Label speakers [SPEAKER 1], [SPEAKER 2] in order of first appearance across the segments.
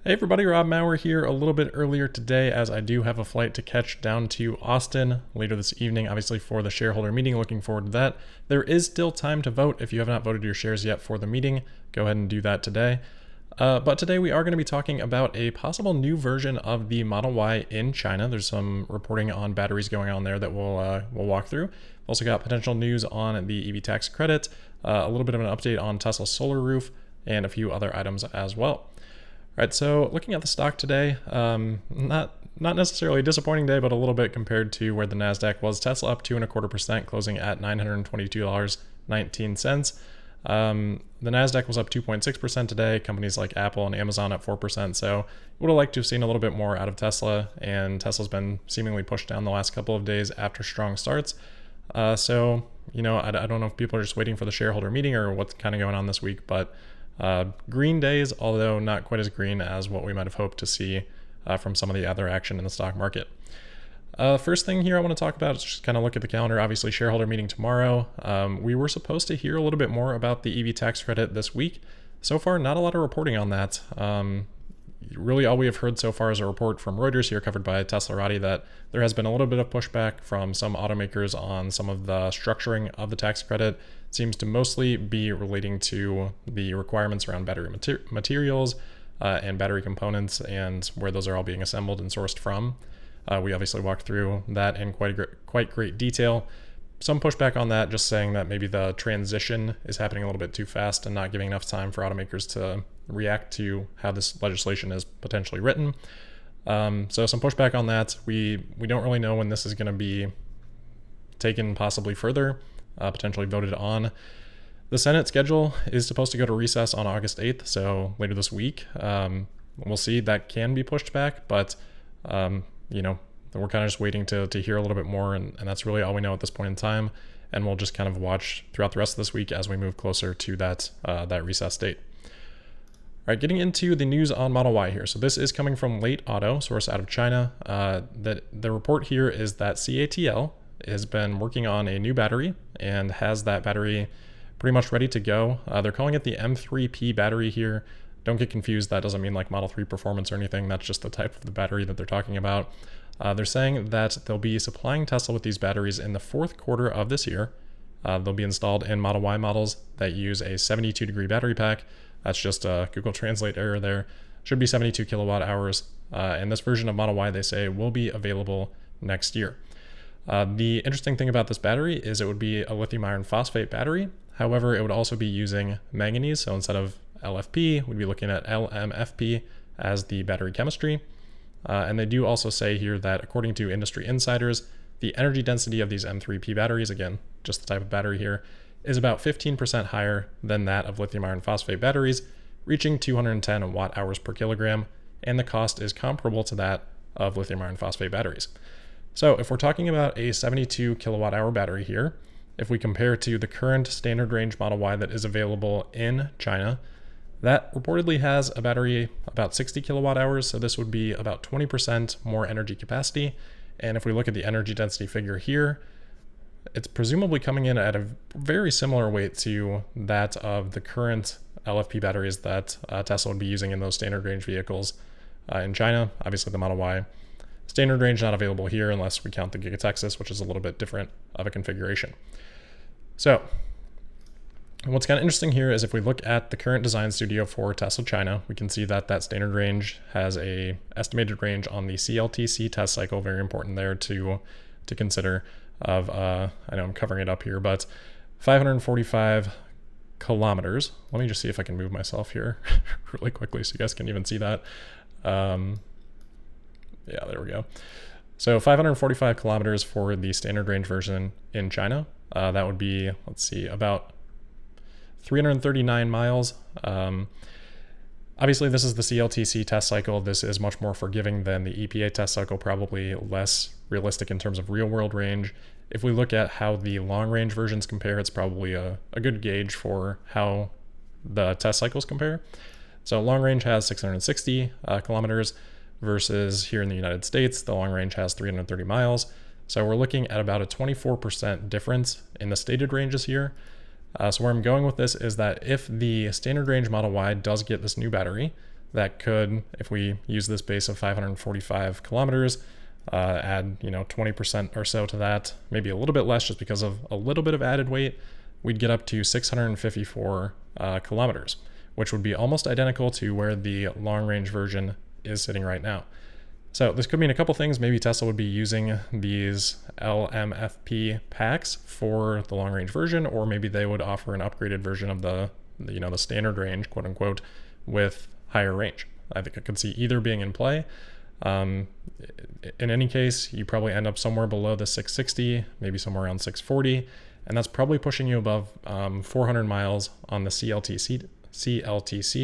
[SPEAKER 1] Hey everybody, Rob Maurer here a little bit earlier today as I do have a flight to catch down to Austin later this evening, obviously for the shareholder meeting. Looking forward to that. There is still time to vote. If you have not voted your shares yet for the meeting, go ahead and do that today. But today we are going to be talking about a possible new version of the Model Y in China. There's some reporting on batteries going on there that we'll walk through. We've also got potential news on the EV tax credit, a little bit of an update on Tesla's solar roof, and a few other items as well. All right, so looking at the stock today, not necessarily a disappointing day, but a little bit compared to where the Nasdaq was. Tesla up 2.25%, closing at $922.19. The Nasdaq was up 2.6% today. Companies like Apple and Amazon up 4%. So would have liked to have seen a little bit more out of Tesla, and Tesla's been seemingly pushed down the last couple of days after strong starts. So I don't know if people are just waiting for the shareholder meeting or what's kind of going on this week, but green days, although not quite as green as what we might have hoped to see from some of the other action in the stock market. First thing here I want to talk about is just kind of look at the calendar. Obviously, shareholder meeting tomorrow. We were supposed to hear a little bit more about the EV tax credit this week. So far, not a lot of reporting on that. Really, all we have heard so far is a report from Reuters here covered by TSLA that there has been a little bit of pushback from some automakers on some of the structuring of the tax credit. It seems to mostly be relating to the requirements around battery materials and battery components and where those are all being assembled and sourced from. We obviously walked through that in quite great detail. Some pushback on that, just saying that maybe the transition is happening a little bit too fast and not giving enough time for automakers to react to how this legislation is potentially written. So some pushback on that. We don't really know when this is going to be taken possibly further, potentially voted on. The Senate schedule is supposed to go to recess on August 8th, so later this week. We'll see. That can be pushed back, but we're kind of just waiting to hear a little bit more, and that's really all we know at this point in time. And we'll just kind of watch throughout the rest of this week as we move closer to that recess date. All right, getting into the news on Model Y here. So this is coming from Late Auto, source out of China. That the report here is that CATL has been working on a new battery and has that battery pretty much ready to go. They're calling it the M3P battery here. Don't get confused. That doesn't mean like Model 3 performance or anything. That's just the type of the battery that they're talking about. They're saying that they'll be supplying Tesla with these batteries in the fourth quarter of this year. They'll be installed in Model Y models that use a 72-degree battery pack. That's just a Google Translate error there. Should be 72 kilowatt hours. And this version of Model Y, they say, will be available next year. The interesting thing about this battery is it would be a lithium iron phosphate battery. However, it would also be using manganese. So instead of LFP, we'd be looking at LMFP as the battery chemistry. And they do also say here that according to industry insiders, the energy density of these M3P batteries, again, just the type of battery here, is about 15% higher than that of lithium iron phosphate batteries, reaching 210 watt hours per kilogram, and the cost is comparable to that of lithium iron phosphate batteries. So if we're talking about a 72 kilowatt hour battery here, if we compare to the current standard range Model Y that is available in China, that reportedly has a battery about 60 kilowatt hours, so this would be about 20% more energy capacity. And if we look at the energy density figure here, it's presumably coming in at a very similar weight to that of the current LFP batteries that Tesla would be using in those standard range vehicles in China. Obviously the Model Y standard range not available here unless we count the Giga Texas, which is a little bit different of a configuration. So what's kind of interesting here is if we look at the current design studio for Tesla China, we can see that that standard range has a estimated range on the CLTC test cycle, very important there to consider, of, I know I'm covering it up here, but 545 kilometers. Let me just see if I can move myself here really quickly so you guys can even see that. Yeah, there we go. So 545 kilometers for the standard range version in China. That would be, let's see, about 339 miles. Obviously, this is the CLTC test cycle. This is much more forgiving than the EPA test cycle, probably less realistic in terms of real world range. If we look at how the long range versions compare, it's probably a good gauge for how the test cycles compare. So long range has 660 kilometers versus here in the United States, the long range has 330 miles. So we're looking at about a 24% difference in the stated ranges here. So where I'm going with this is that if the standard range Model Y does get this new battery, that could, if we use this base of 545 kilometers, add 20% or so to that, maybe a little bit less just because of a little bit of added weight, we'd get up to 654 kilometers, which would be almost identical to where the long range version is sitting right now. So this could mean a couple things. Maybe Tesla would be using these LMFP packs for the long range version, or maybe they would offer an upgraded version of the standard range, quote unquote, with higher range. I think I could see either being in play. In any case, you probably end up somewhere below the 660, maybe somewhere around 640, and that's probably pushing you above 400 miles on the CLTC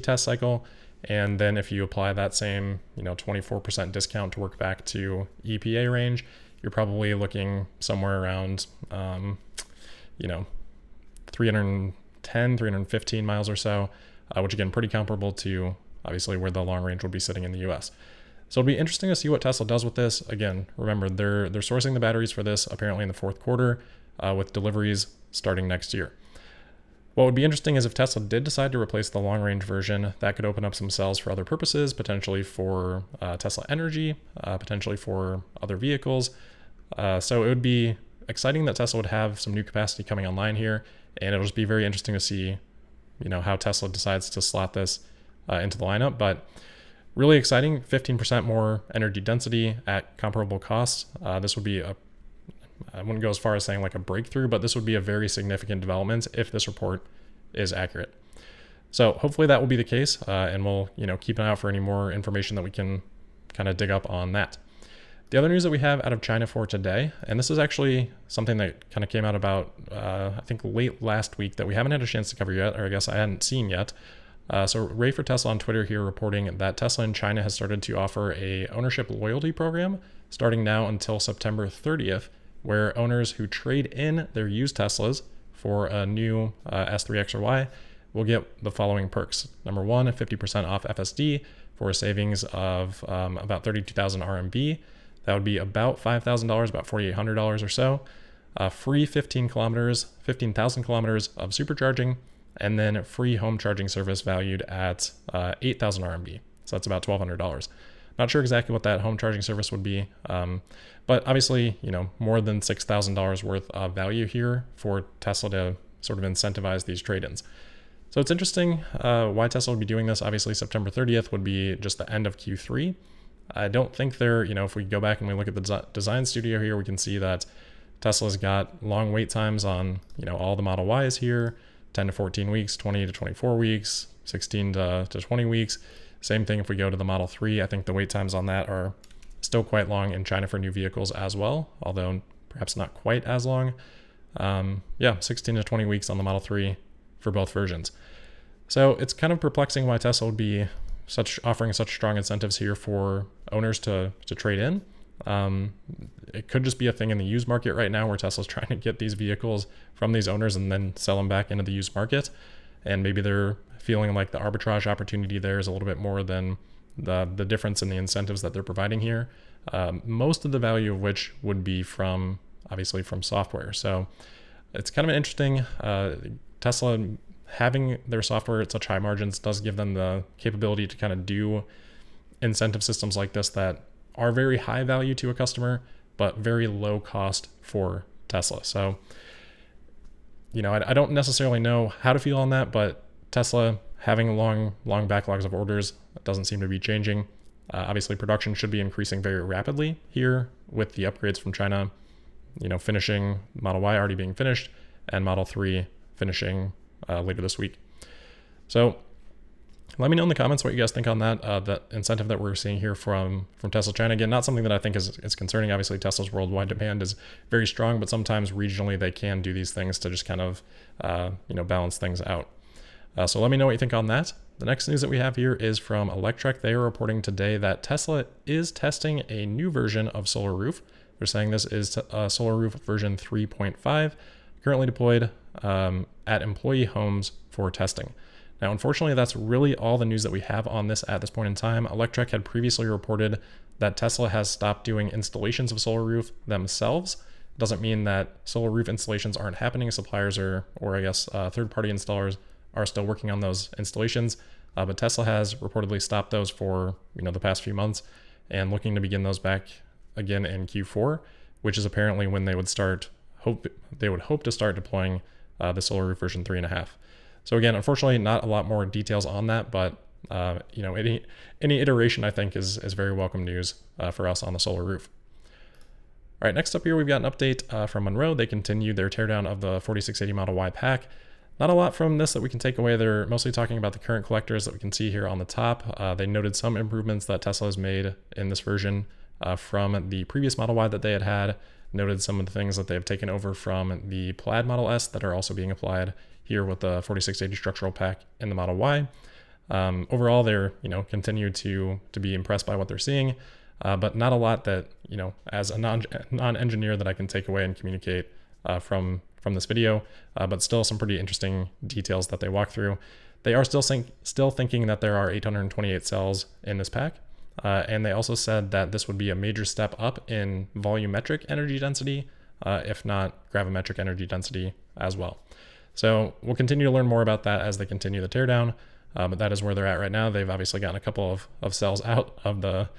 [SPEAKER 1] test cycle. And then if you apply that same 24% discount to work back to EPA range, you're probably looking somewhere around 310, 315 miles or so, which again, pretty comparable to obviously where the long range would be sitting in the US. So it'll be interesting to see what Tesla does with this. Again, remember, they're sourcing the batteries for this apparently in the fourth quarter, with deliveries starting next year. What would be interesting is if Tesla did decide to replace the long-range version, that could open up some cells for other purposes, potentially for Tesla Energy, potentially for other vehicles. So it would be exciting that Tesla would have some new capacity coming online here, and it'll just be very interesting to see, how Tesla decides to slot this into the lineup. But really exciting, 15% more energy density at comparable costs. This would be I wouldn't go as far as saying like a breakthrough, but this would be a very significant development if this report is accurate. So hopefully that will be the case, and we'll keep an eye out for any more information that we can kind of dig up on that. The other news that we have out of China for today, and this is actually something that kind of came out about I think late last week that we haven't had a chance to cover yet, or I guess I hadn't seen yet. So Ray for Tesla on Twitter here reporting that Tesla in China has started to offer a ownership loyalty program starting now until September 30th, where owners who trade in their used Teslas for a new S3 X or Y will get the following perks. Number one, 50% off FSD for a savings of about 32,000 RMB. That would be about $5,000, about $4,800 or so. Free 15,000 kilometers of supercharging, and then free home charging service valued at 8,000 RMB. So that's about $1,200. Not sure exactly what that home charging service would be, but obviously, more than $6,000 worth of value here for Tesla to sort of incentivize these trade-ins. So it's interesting why Tesla would be doing this. Obviously, September 30th would be just the end of Q3. I don't think they're, if we go back and we look at the design studio here, we can see that Tesla's got long wait times on, all the Model Ys here, 10 to 14 weeks, 20 to 24 weeks, 16 to 20 weeks. Same thing if we go to the Model 3. I think the wait times on that are still quite long in China for new vehicles as well, although perhaps not quite as long. 16 to 20 weeks on the Model 3 for both versions. So it's kind of perplexing why Tesla would be offering such strong incentives here for owners to trade in. It could just be a thing in the used market right now where Tesla's trying to get these vehicles from these owners and then sell them back into the used market. And maybe they're feeling like the arbitrage opportunity there is a little bit more than the difference in the incentives that they're providing here. Most of the value of which would be obviously from software. So it's kind of interesting. Tesla having their software at such high margins does give them the capability to kind of do incentive systems like this that are very high value to a customer, but very low cost for Tesla. So, I don't necessarily know how to feel on that, but Tesla having long backlogs of orders doesn't seem to be changing. Obviously, production should be increasing very rapidly here with the upgrades from China, finishing Model Y already being finished and Model 3 finishing later this week. So let me know in the comments what you guys think on that incentive that we're seeing here from Tesla China. Again, not something that I think is concerning. Obviously, Tesla's worldwide demand is very strong, but sometimes regionally they can do these things to just kind of balance things out. So let me know what you think on that. The next news that we have here is from Electrek. They are reporting today that Tesla is testing a new version of Solar Roof. They're saying this is Solar Roof version 3.5, currently deployed at employee homes for testing. Now, unfortunately, that's really all the news that we have on this at this point in time. Electrek had previously reported that Tesla has stopped doing installations of Solar Roof themselves. Doesn't mean that Solar Roof installations aren't happening. Suppliers or I guess third-party installers are still working on those installations. but Tesla has reportedly stopped those for the past few months and looking to begin those back again in Q4, which is apparently when they would hope to start deploying the Solar Roof version 3.5. So again, unfortunately, not a lot more details on that, but any iteration I think is very welcome news for us on the Solar Roof. All right, next up here, we've got an update from Munro. They continued their teardown of the 4680 Model Y pack. Not a lot from this that we can take away. They're mostly talking about the current collectors that we can see here on the top. They noted some improvements that Tesla has made in this version from the previous Model Y that they had. Noted some of the things that they have taken over from the Plaid Model S that are also being applied here with the 4680 structural pack in the Model Y. Overall, they're continue to be impressed by what they're seeing. But not a lot that, as a non-engineer that I can take away and communicate from this video, but still some pretty interesting details that they walk through. They are still thinking that there are 828 cells in this pack. And they also said that this would be a major step up in volumetric energy density, if not gravimetric energy density as well. So we'll continue to learn more about that as they continue the teardown, but that is where they're at right now. They've obviously gotten a couple of cells out of the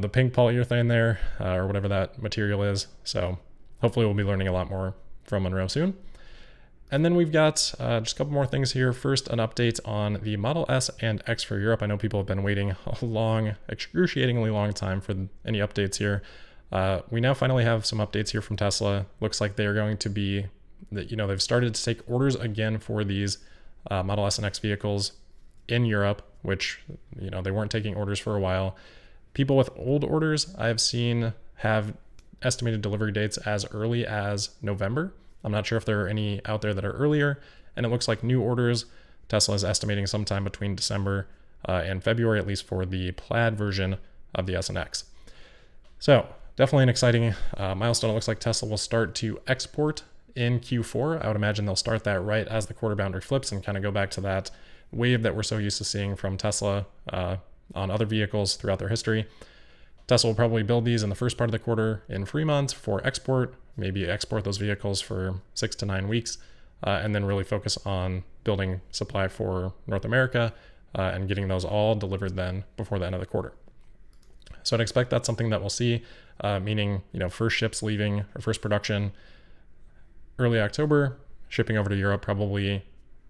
[SPEAKER 1] pink polyurethane there, or whatever that material is. So hopefully we'll be learning a lot more from Munro soon. And then we've got just a couple more things here. First, an update on the Model S and X for Europe. I know people have been waiting a excruciatingly long time for any updates here. We now finally have some updates here from Tesla. Looks like they are going to be, they've started to take orders again for these Model S and X vehicles in Europe, which, they weren't taking orders for a while. People with old orders I've seen have estimated delivery dates as early as November. I'm not sure if there are any out there that are earlier, and it looks like new orders, Tesla is estimating sometime between December and February, at least for the Plaid version of the S and X. So definitely an exciting milestone. It looks like Tesla will start to export in Q4. I would imagine they'll start that right as the quarter boundary flips and kind of go back to that wave that we're so used to seeing from Tesla on other vehicles throughout their history. Tesla will probably build these in the first part of the quarter in Fremont for export, maybe export those vehicles for 6 to 9 weeks, and then really focus on building supply for North America and getting those all delivered then before the end of the quarter. So I'd expect that's something that we'll see, meaning, first ships leaving or first production early October, shipping over to Europe, probably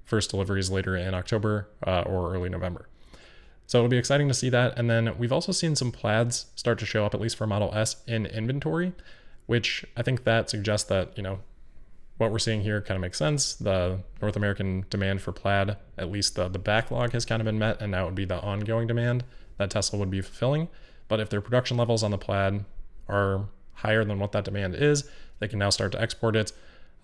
[SPEAKER 1] first deliveries later in October or early November. So it'll be exciting to see that. And then we've also seen some Plaids start to show up, at least for Model S, in inventory, which I think that suggests that, what we're seeing here kind of makes sense. The North American demand for Plaid, at least the backlog has kind of been met, and now it would be the ongoing demand that Tesla would be fulfilling. But if their production levels on the Plaid are higher than what that demand is, they can now start to export it.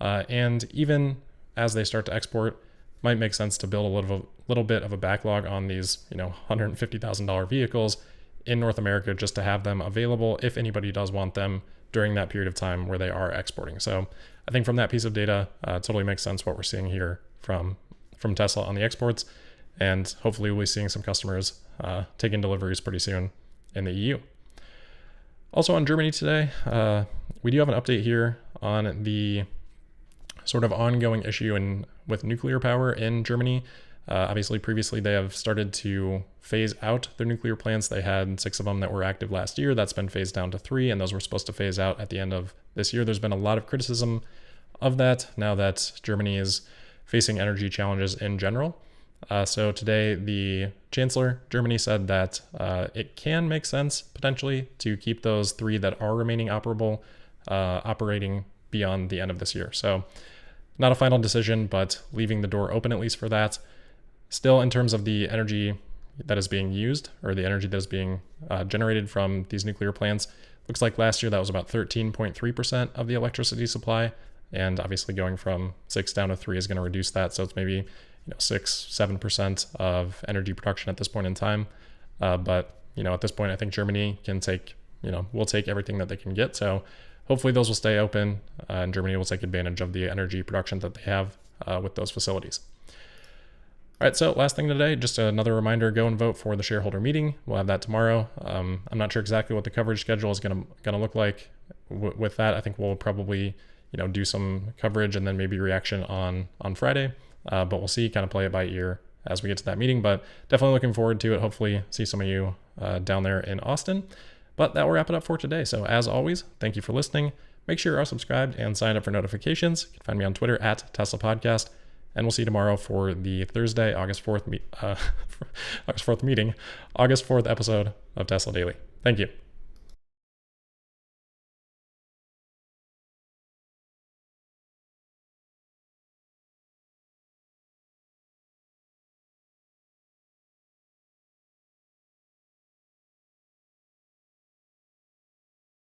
[SPEAKER 1] And even as they start to export, might make sense to build a little bit of a backlog on these, $150,000 vehicles in North America, just to have them available if anybody does want them during that period of time where they are exporting. So I think from that piece of data, totally makes sense what we're seeing here from Tesla on the exports, and hopefully we'll be seeing some customers taking deliveries pretty soon in the EU. Also on Germany today, we do have an update here on the sort of ongoing issue with nuclear power in Germany. Obviously, previously they have started to phase out their nuclear plants. They had 6 of them that were active last year. That's been phased down to 3, and those were supposed to phase out at the end of this year. There's been a lot of criticism of that now that Germany is facing energy challenges in general. So today, the Chancellor, Germany, said that it can make sense potentially to keep those 3 that are remaining operable operating beyond the end of this year. So not a final decision, but leaving the door open at least for that. Still, in terms of the energy that is being used, or the energy that is being generated from these nuclear plants, looks like last year that was about 13.3% of the electricity supply. And obviously going from 6 down to 3 is going to reduce that. So it's maybe 6-7% of energy production at this point in time. But at this point, I think Germany can will take everything that they can get. So hopefully those will stay open, and Germany will take advantage of the energy production that they have with those facilities. All right, so last thing today, just another reminder, go and vote for the shareholder meeting. We'll have that tomorrow. I'm not sure exactly what the coverage schedule is going to look like with that. I think we'll probably do some coverage and then maybe reaction on Friday, but we'll see, kind of play it by ear as we get to that meeting, but definitely looking forward to it. Hopefully see some of you down there in Austin. But that will wrap it up for today. So as always, thank you for listening. Make sure you are subscribed and signed up for notifications. You can find me on Twitter at Tesla Podcast. And we'll see you tomorrow for the Thursday, August 4th meeting, August 4th episode of Tesla Daily. Thank you.